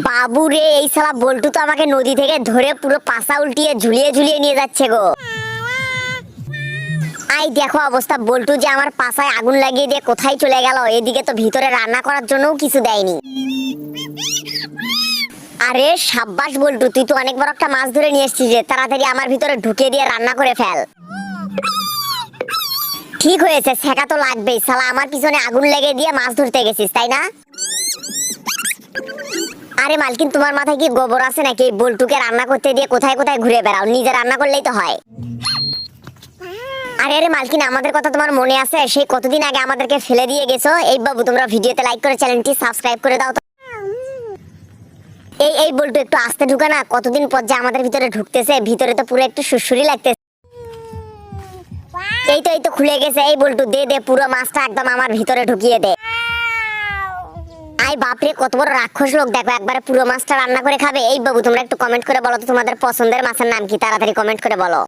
বাবু রে, এই শালা বল্টু তো আমাকে নদী থেকে ধরে পুরো পাছা উল্টিয়ে ঝুলিয়ে ঝুলিয়ে নিয়ে যাচ্ছে গো। আই দেখো অবস্থা, বল্টু যে আমার পাছায় আগুন লাগিয়ে দিয়ে কোথায় চলে গেল। এদিকে তো ভিতরে রান্না করার জন্যও কিছু দেয়নি। আরে সাব্বাস বল্টু, তুই তো অনেক বড় একটা মাছ ধরে নিয়ে এসেছিস রে। তাড়াতাড়ি আমার ভিতরে ঢুকিয়ে দিয়ে রান্না করে ফেল। ঠিক হয়েছে, শেখা তো লাগবেই। শালা আমার পিছনে আগুন লেগে দিয়ে মাছ ধরতে গেছিস তাই না? আরে মালকিন, তোমার মাথায় কি গোবর আছে নাকি? বল্টুকে রান্না করতে দিয়ে কোথায় কোথায় ঘুরে বেড়াও, নিজে রান্না করলেই তো হয়। আরে আরে মালকিন, আমাদের কথা তোমার মনে আছে? সেই কতদিন আগে আমাদেরকে ফেলে দিয়ে গেছো। এই বাবু, তোমরা ভিডিওতে লাইক করে চ্যানেলটি সাবস্ক্রাইব করে দাও তো। এই বল্টু, একটু আস্তে ঢুকা না। কতদিন পর যে আমাদের ভিতরে ঢুকতেছে, ভিতরে তো পুরো একটু সুরসুরি লাগতেছে। এই তো খুলে গেছে। এই বল্টু, দে দে পুরো মাছটা একদম আমার ভিতরে ঢুকিয়ে দে। আই বাপরে, কত বড় রাক্ষস লোক দেখো, একবারে পুরো মাছটা রান্না করে খাবে। এই বাবু, তোমরা একটু কমেন্ট করে বলো তো তোমাদের পছন্দের মাছের নাম কি? তাড়াতাড়ি কমেন্ট করে বলো।